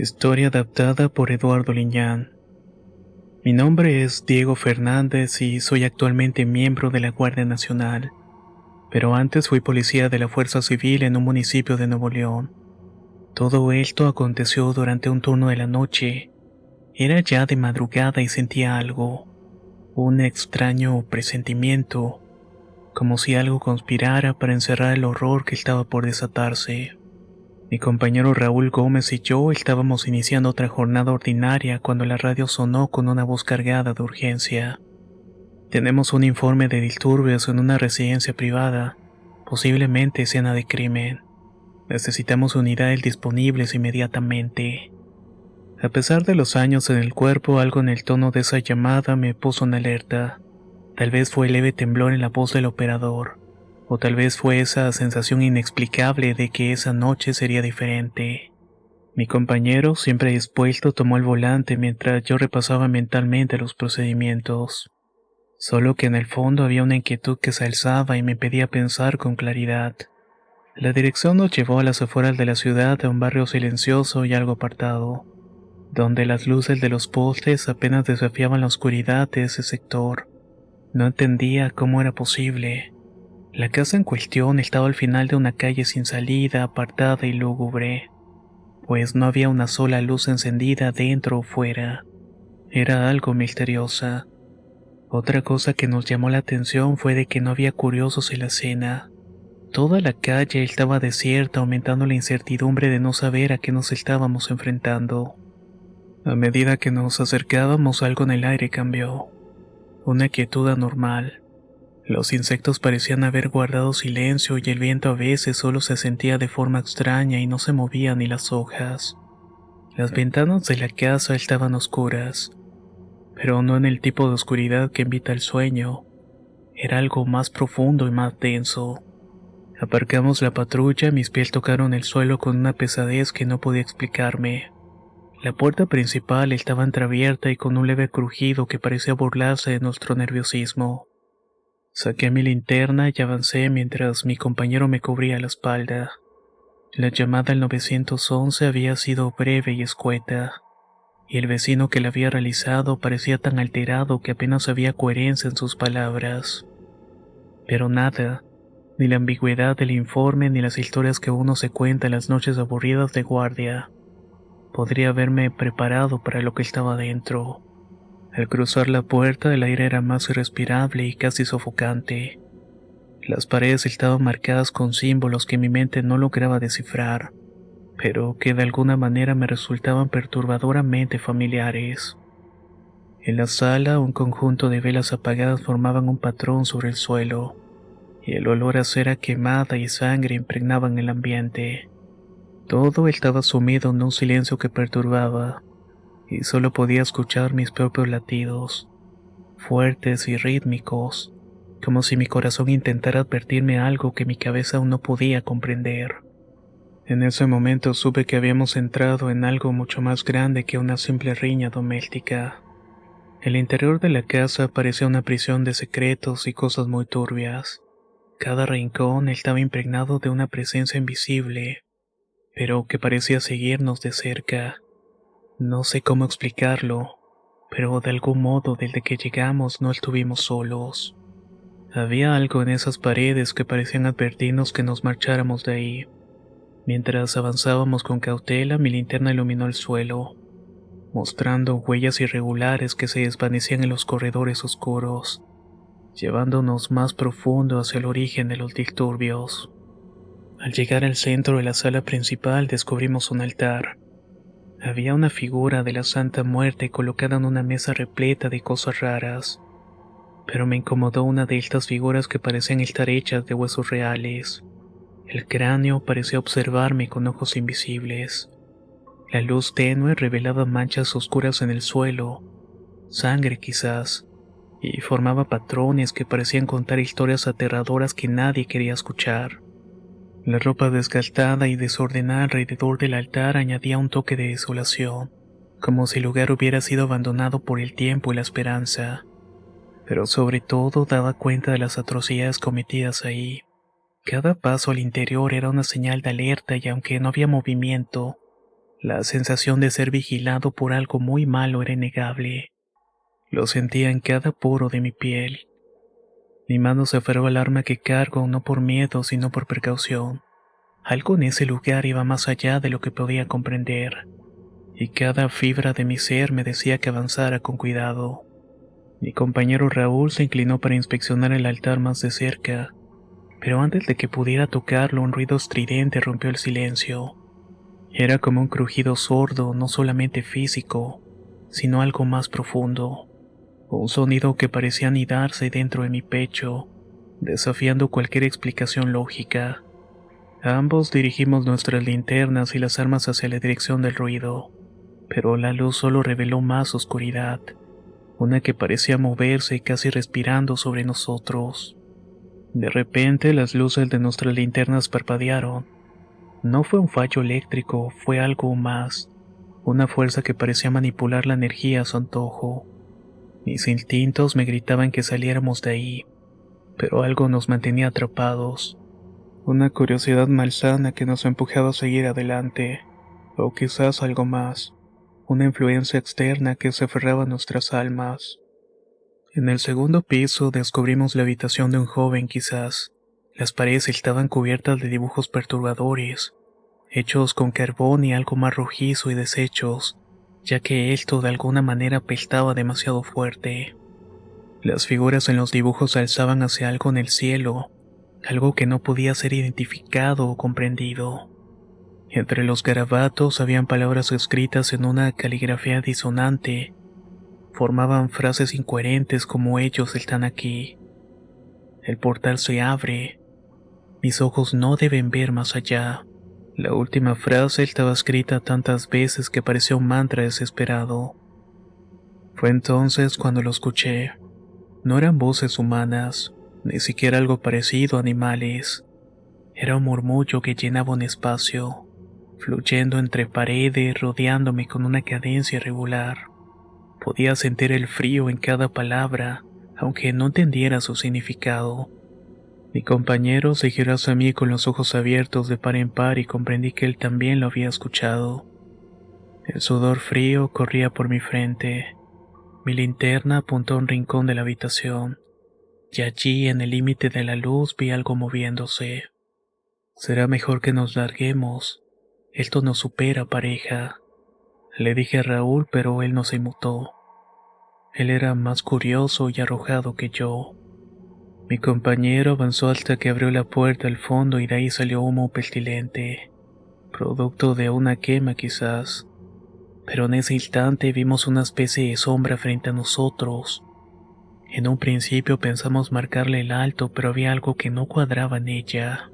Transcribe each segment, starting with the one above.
Historia adaptada por Eduardo Liñán. Mi nombre es Diego Fernández y soy actualmente miembro de la Guardia Nacional, pero antes fui policía de la Fuerza Civil en un municipio de Nuevo León. Todo esto aconteció durante un turno de la noche. Era ya de madrugada y sentía algo, un extraño presentimiento, como si algo conspirara para encerrar el horror que estaba por desatarse. Mi compañero Raúl Gómez y yo estábamos iniciando otra jornada ordinaria cuando la radio sonó con una voz cargada de urgencia. Tenemos un informe de disturbios en una residencia privada, posiblemente escena de crimen. Necesitamos unidades disponibles inmediatamente. A pesar de los años en el cuerpo, algo en el tono de esa llamada me puso en alerta. Tal vez fue el leve temblor en la voz del operador. O tal vez fue esa sensación inexplicable de que esa noche sería diferente. Mi compañero, siempre dispuesto, tomó el volante mientras yo repasaba mentalmente los procedimientos. Solo que en el fondo había una inquietud que se alzaba y me impedía pensar con claridad. La dirección nos llevó a las afueras de la ciudad, a un barrio silencioso y algo apartado, donde las luces de los postes apenas desafiaban la oscuridad de ese sector. No entendía cómo era posible. La casa en cuestión estaba al final de una calle sin salida, apartada y lúgubre, pues no había una sola luz encendida dentro o fuera. Era algo misteriosa. Otra cosa que nos llamó la atención fue de que no había curiosos en la escena. Toda la calle estaba desierta, aumentando la incertidumbre de no saber a qué nos estábamos enfrentando. A medida que nos acercábamos, algo en el aire cambió. Una quietud anormal. Los insectos parecían haber guardado silencio y el viento a veces solo se sentía de forma extraña y no se movían ni las hojas. Las ventanas de la casa estaban oscuras, pero no en el tipo de oscuridad que invita al sueño. Era algo más profundo y más denso. Aparcamos la patrulla y mis pies tocaron el suelo con una pesadez que no podía explicarme. La puerta principal estaba entreabierta y con un leve crujido que parecía burlarse de nuestro nerviosismo. Saqué mi linterna y avancé mientras mi compañero me cubría la espalda. La llamada al 911 había sido breve y escueta, y el vecino que la había realizado parecía tan alterado que apenas había coherencia en sus palabras. Pero nada, ni la ambigüedad del informe ni las historias que uno se cuenta en las noches aburridas de guardia, podría haberme preparado para lo que estaba dentro. Al cruzar la puerta, el aire era más irrespirable y casi sofocante. Las paredes estaban marcadas con símbolos que mi mente no lograba descifrar, pero que de alguna manera me resultaban perturbadoramente familiares. En la sala, un conjunto de velas apagadas formaban un patrón sobre el suelo, y el olor a cera quemada y sangre impregnaban el ambiente. Todo estaba sumido en un silencio que perturbaba, y solo podía escuchar mis propios latidos, fuertes y rítmicos, como si mi corazón intentara advertirme algo que mi cabeza aún no podía comprender. En ese momento supe que habíamos entrado en algo mucho más grande que una simple riña doméstica. El interior de la casa parecía una prisión de secretos y cosas muy turbias. Cada rincón estaba impregnado de una presencia invisible, pero que parecía seguirnos de cerca. No sé cómo explicarlo, pero de algún modo desde que llegamos no estuvimos solos. Había algo en esas paredes que parecían advertirnos que nos marcháramos de ahí. Mientras avanzábamos con cautela, mi linterna iluminó el suelo, mostrando huellas irregulares que se desvanecían en los corredores oscuros, llevándonos más profundo hacia el origen de los disturbios. Al llegar al centro de la sala principal descubrimos un altar. Había una figura de la Santa Muerte colocada en una mesa repleta de cosas raras, pero me incomodó una de estas figuras que parecían estar hechas de huesos reales. El cráneo parecía observarme con ojos invisibles. La luz tenue revelaba manchas oscuras en el suelo, sangre quizás, y formaba patrones que parecían contar historias aterradoras que nadie quería escuchar. La ropa desgastada y desordenada alrededor del altar añadía un toque de desolación, como si el lugar hubiera sido abandonado por el tiempo y la esperanza. Pero sobre todo daba cuenta de las atrocidades cometidas ahí. Cada paso al interior era una señal de alerta y aunque no había movimiento, La sensación de ser vigilado por algo muy malo era innegable. Lo sentía en cada poro de mi piel. Mi mano se aferró al arma que cargo no por miedo, sino por precaución. Algo en ese lugar iba más allá de lo que podía comprender, y cada fibra de mi ser me decía que avanzara con cuidado. Mi compañero Raúl se inclinó para inspeccionar el altar más de cerca, pero antes de que pudiera tocarlo, un ruido estridente rompió el silencio. Era como un crujido sordo, no solamente físico, sino algo más profundo. Un sonido que parecía anidarse dentro de mi pecho, desafiando cualquier explicación lógica. Ambos dirigimos nuestras linternas y las armas hacia la dirección del ruido, pero la luz solo reveló más oscuridad, una que parecía moverse casi respirando sobre nosotros. De repente las luces de nuestras linternas parpadearon. No fue un fallo eléctrico, fue algo más, una fuerza que parecía manipular la energía a su antojo. Mis instintos me gritaban que saliéramos de ahí, pero algo nos mantenía atrapados. Una curiosidad malsana que nos empujaba a seguir adelante, o quizás algo más, una influencia externa que se aferraba a nuestras almas. En el segundo piso descubrimos la habitación de un joven quizás. Las paredes estaban cubiertas de dibujos perturbadores, hechos con carbón y algo más rojizo y deshechos, ya que esto de alguna manera apestaba demasiado fuerte. Las figuras en los dibujos se alzaban hacia algo en el cielo, algo que no podía ser identificado o comprendido. Entre los garabatos habían palabras escritas en una caligrafía disonante. Formaban frases incoherentes como ellos están aquí. El portal se abre. Mis ojos no deben ver más allá. La última frase estaba escrita tantas veces que parecía un mantra desesperado. Fue entonces cuando lo escuché. No eran voces humanas, ni siquiera algo parecido a animales. Era un murmullo que llenaba un espacio, fluyendo entre paredes, rodeándome con una cadencia irregular. Podía sentir el frío en cada palabra, aunque no entendiera su significado. Mi compañero se giró hacia mí con los ojos abiertos de par en par y comprendí que él también lo había escuchado. El sudor frío corría por mi frente. Mi linterna apuntó a un rincón de la habitación, y allí, en el límite de la luz, vi algo moviéndose. Será mejor que nos larguemos. Esto nos supera, pareja. Le dije a Raúl, pero él no se inmutó. Él era más curioso y arrojado que yo. Mi compañero avanzó hasta que abrió la puerta al fondo y de ahí salió humo pestilente, producto de una quema quizás. Pero en ese instante vimos una especie de sombra frente a nosotros. En un principio pensamos marcarle el alto, pero había algo que no cuadraba en ella.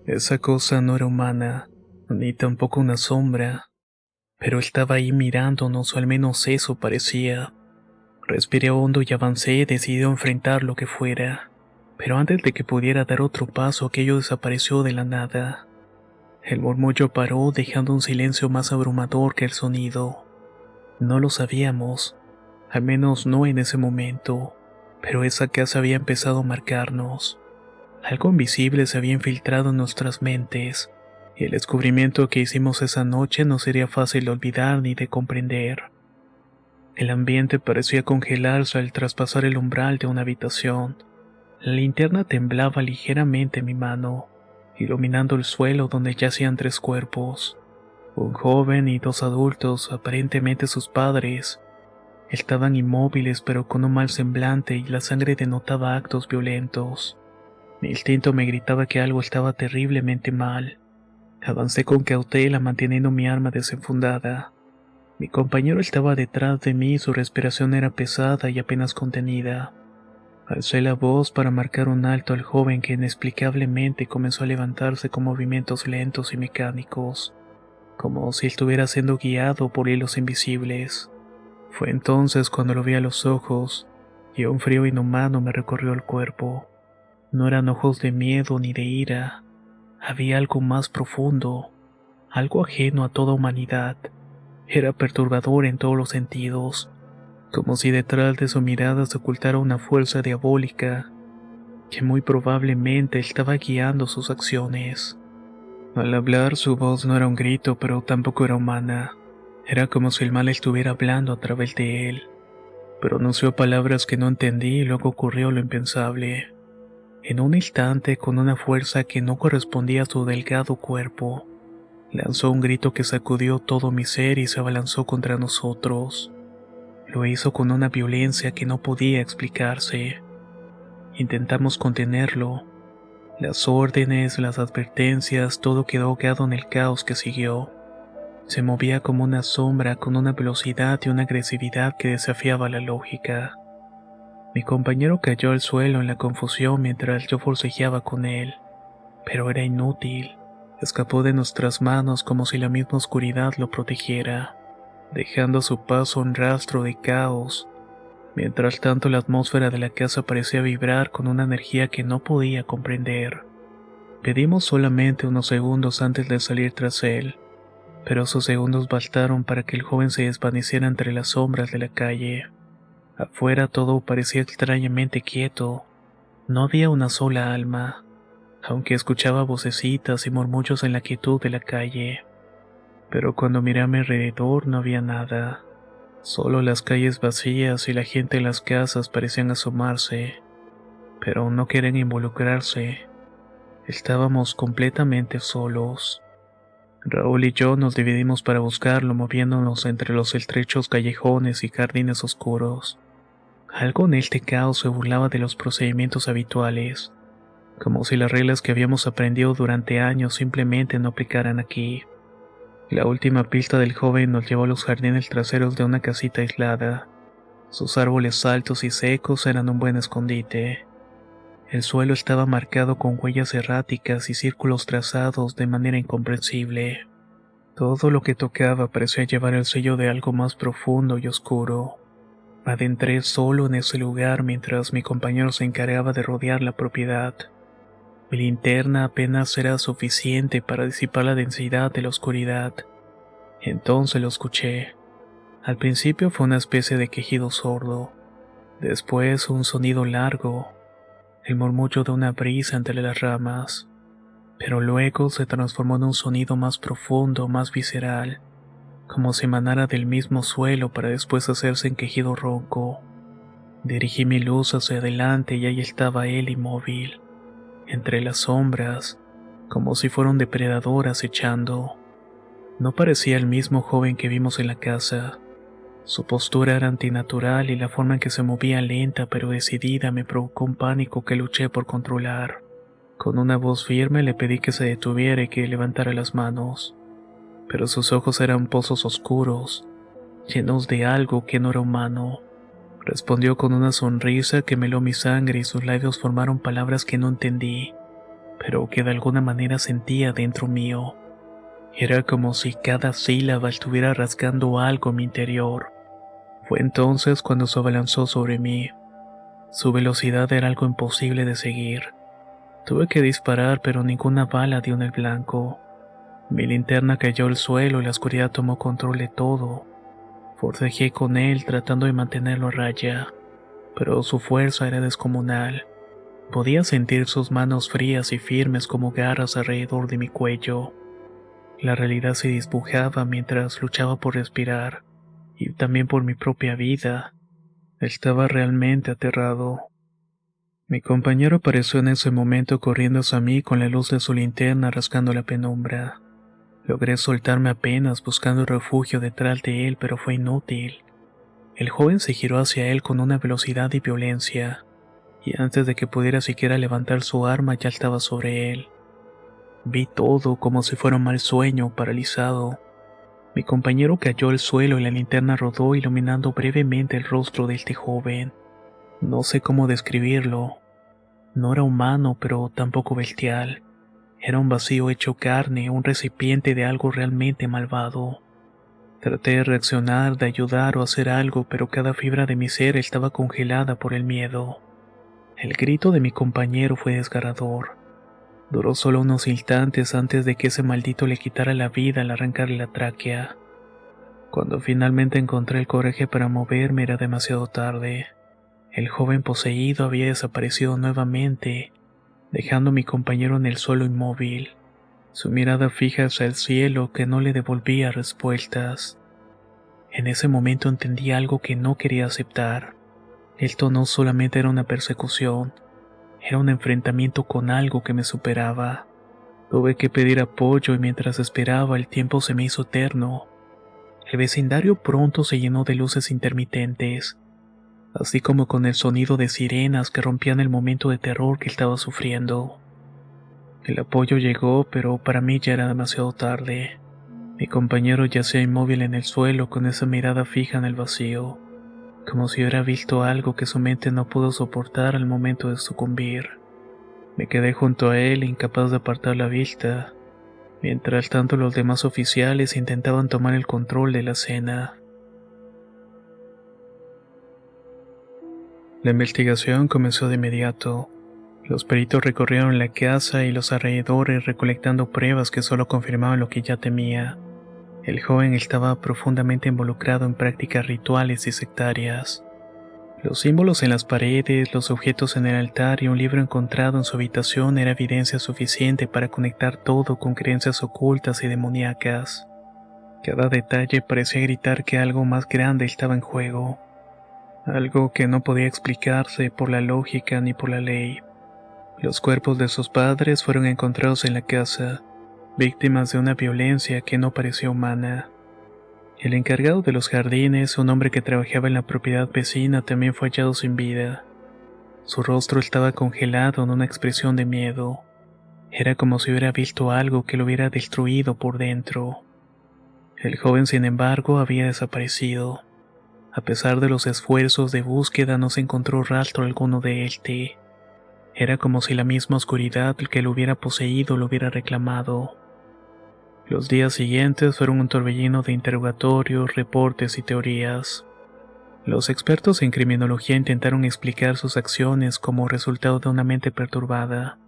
Esa cosa no era humana, ni tampoco una sombra, pero estaba ahí mirándonos, o al menos eso parecía. Respiré hondo y avancé, decidido a enfrentar lo que fuera. Pero antes de que pudiera dar otro paso, aquello desapareció de la nada. El murmullo paró, dejando un silencio más abrumador que el sonido. No lo sabíamos, al menos no en ese momento, pero esa casa había empezado a marcarnos. Algo invisible se había infiltrado en nuestras mentes, y el descubrimiento que hicimos esa noche no sería fácil de olvidar ni de comprender. El ambiente parecía congelarse al traspasar el umbral de una habitación. La linterna temblaba ligeramente en mi mano, iluminando el suelo donde yacían 3 cuerpos. Un joven y 2 adultos, aparentemente sus padres. Estaban inmóviles pero con un mal semblante y la sangre denotaba actos violentos. Mi instinto me gritaba que algo estaba terriblemente mal. Avancé con cautela manteniendo mi arma desenfundada. Mi compañero estaba detrás de mí y su respiración era pesada y apenas contenida. Alcé la voz para marcar un alto al joven que inexplicablemente comenzó a levantarse con movimientos lentos y mecánicos, como si estuviera siendo guiado por hilos invisibles. Fue entonces cuando lo vi a los ojos, y un frío inhumano me recorrió el cuerpo. No eran ojos de miedo ni de ira, había algo más profundo, algo ajeno a toda humanidad. Era perturbador en todos los sentidos, como si detrás de su mirada se ocultara una fuerza diabólica que muy probablemente estaba guiando sus acciones. Al hablar, su voz no era un grito, pero tampoco era humana. Era como si el mal estuviera hablando a través de él. Pronunció palabras que no entendí y luego ocurrió lo impensable. En un instante, con una fuerza que no correspondía a su delgado cuerpo, lanzó un grito que sacudió todo mi ser y se abalanzó contra nosotros. Lo hizo con una violencia que no podía explicarse. Intentamos contenerlo. Las órdenes, las advertencias, todo quedó ahogado en el caos que siguió. Se movía como una sombra con una velocidad y una agresividad que desafiaba la lógica. Mi compañero cayó al suelo en la confusión mientras yo forcejeaba con él, pero era inútil. Escapó de nuestras manos como si la misma oscuridad lo protegiera, dejando a su paso un rastro de caos. Mientras tanto, la atmósfera de la casa parecía vibrar con una energía que no podía comprender. Pedimos solamente unos segundos antes de salir tras él, pero esos segundos bastaron para que el joven se desvaneciera entre las sombras de la calle. Afuera todo parecía extrañamente quieto. No había una sola alma, aunque escuchaba vocecitas y murmullos en la quietud de la calle. Pero cuando miré a mi alrededor no había nada. Solo las calles vacías y la gente en las casas parecían asomarse, pero no querían involucrarse. Estábamos completamente solos. Raúl y yo nos dividimos para buscarlo, moviéndonos entre los estrechos callejones y jardines oscuros. Algo en este caos se burlaba de los procedimientos habituales, como si las reglas que habíamos aprendido durante años simplemente no aplicaran aquí. La última pista del joven nos llevó a los jardines traseros de una casita aislada. Sus árboles altos y secos eran un buen escondite. El suelo estaba marcado con huellas erráticas y círculos trazados de manera incomprensible. Todo lo que tocaba parecía llevar el sello de algo más profundo y oscuro. Me adentré solo en ese lugar mientras mi compañero se encargaba de rodear la propiedad. Mi linterna apenas era suficiente para disipar la densidad de la oscuridad. Entonces lo escuché. Al principio fue una especie de quejido sordo. Después un sonido largo, el murmullo de una brisa entre las ramas. Pero luego se transformó en un sonido más profundo, más visceral, como si emanara del mismo suelo para después hacerse en quejido ronco. Dirigí mi luz hacia adelante y ahí estaba él inmóvil, entre las sombras, como si fuera un depredador acechando. No parecía el mismo joven que vimos en la casa. Su postura era antinatural y la forma en que se movía lenta pero decidida me provocó un pánico que luché por controlar. Con una voz firme le pedí que se detuviera y que levantara las manos, pero sus ojos eran pozos oscuros, llenos de algo que no era humano. Respondió con una sonrisa que meló mi sangre y sus labios formaron palabras que no entendí, pero que de alguna manera sentía dentro mío. Era como si cada sílaba estuviera rasgando algo en mi interior. Fue entonces cuando se abalanzó sobre mí. Su velocidad era algo imposible de seguir. Tuve que disparar, pero ninguna bala dio en el blanco. Mi linterna cayó al suelo y la oscuridad tomó control de todo. Forcejeé con él tratando de mantenerlo a raya, pero su fuerza era descomunal. Podía sentir sus manos frías y firmes como garras alrededor de mi cuello. La realidad se dibujaba mientras luchaba por respirar, y también por mi propia vida. Estaba realmente aterrado. Mi compañero apareció en ese momento corriendo hacia mí con la luz de su linterna rascando la penumbra. Logré soltarme apenas buscando refugio detrás de él, pero fue inútil. El joven se giró hacia él con una velocidad y violencia, y antes de que pudiera siquiera levantar su arma ya estaba sobre él. Vi todo como si fuera un mal sueño, paralizado. Mi compañero cayó al suelo y la linterna rodó iluminando brevemente el rostro de este joven. No sé cómo describirlo. No era humano, pero tampoco bestial. Era un vacío hecho carne, un recipiente de algo realmente malvado. Traté de reaccionar, de ayudar o hacer algo, pero cada fibra de mi ser estaba congelada por el miedo. El grito de mi compañero fue desgarrador. Duró solo unos instantes antes de que ese maldito le quitara la vida al arrancarle la tráquea. Cuando finalmente encontré el coraje para moverme era demasiado tarde. El joven poseído había desaparecido nuevamente, dejando a mi compañero en el suelo inmóvil. su mirada fija hacia el cielo que no le devolvía respuestas. En ese momento entendí algo que no quería aceptar. Esto no solamente era una persecución, era un enfrentamiento con algo que me superaba. Tuve que pedir apoyo y mientras esperaba el tiempo se me hizo eterno. El vecindario pronto se llenó de luces intermitentes, así como con el sonido de sirenas que rompían el momento de terror que estaba sufriendo. El apoyo llegó, pero para mí ya era demasiado tarde. Mi compañero yacía inmóvil en el suelo con esa mirada fija en el vacío, como si hubiera visto algo que su mente no pudo soportar al momento de sucumbir. Me quedé junto a él, incapaz de apartar la vista. Mientras tanto, los demás oficiales intentaban tomar el control de la escena. La investigación comenzó de inmediato. Los peritos recorrieron la casa y los alrededores recolectando pruebas que solo confirmaban lo que ya temía. El joven estaba profundamente involucrado en prácticas rituales y sectarias. Los símbolos en las paredes, los objetos en el altar y un libro encontrado en su habitación era evidencia suficiente para conectar todo con creencias ocultas y demoníacas. Cada detalle parecía gritar que algo más grande estaba en juego, algo que no podía explicarse por la lógica ni por la ley. Los cuerpos de sus padres fueron encontrados en la casa, víctimas de una violencia que no parecía humana. El encargado de los jardines, un hombre que trabajaba en la propiedad vecina, también fue hallado sin vida. Su rostro estaba congelado en una expresión de miedo. Era como si hubiera visto algo que lo hubiera destruido por dentro. El joven, sin embargo, había desaparecido. A pesar de los esfuerzos de búsqueda, no se encontró rastro alguno de él. Era como si la misma oscuridad que lo hubiera poseído lo hubiera reclamado. Los días siguientes fueron un torbellino de interrogatorios, reportes y teorías. Los expertos en criminología intentaron explicar sus acciones como resultado de una mente perturbada,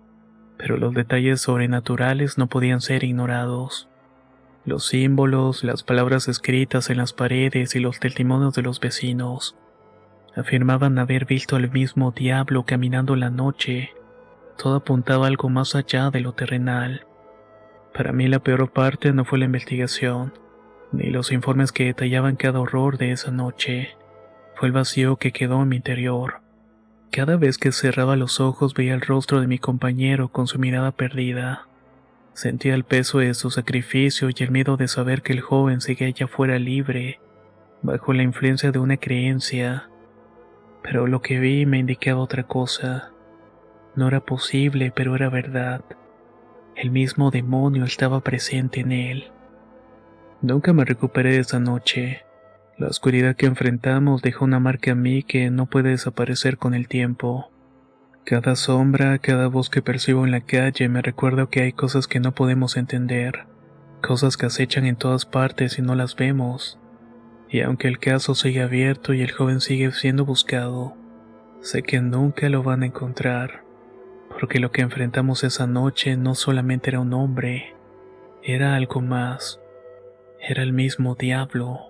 pero los detalles sobrenaturales no podían ser ignorados. Los símbolos, las palabras escritas en las paredes y los testimonios de los vecinos afirmaban haber visto al mismo diablo caminando en la noche. Todo apuntaba a algo más allá de lo terrenal. Para mí la peor parte no fue la investigación, ni los informes que detallaban cada horror de esa noche. Fue el vacío que quedó en mi interior. Cada vez que cerraba los ojos veía el rostro de mi compañero con su mirada perdida. Sentía el peso de su sacrificio y el miedo de saber que el joven seguía allá fuera libre, bajo la influencia de una creencia. Pero lo que vi me indicaba otra cosa. No era posible, pero era verdad. El mismo demonio estaba presente en él. Nunca me recuperé de esa noche. La oscuridad que enfrentamos dejó una marca en mí que no puede desaparecer con el tiempo. Cada sombra, cada voz que percibo en la calle me recuerda que hay cosas que no podemos entender, cosas que acechan en todas partes y no las vemos. Y aunque el caso sigue abierto y el joven sigue siendo buscado, sé que nunca lo van a encontrar. Porque lo que enfrentamos esa noche no solamente era un hombre, era algo más, era el mismo diablo.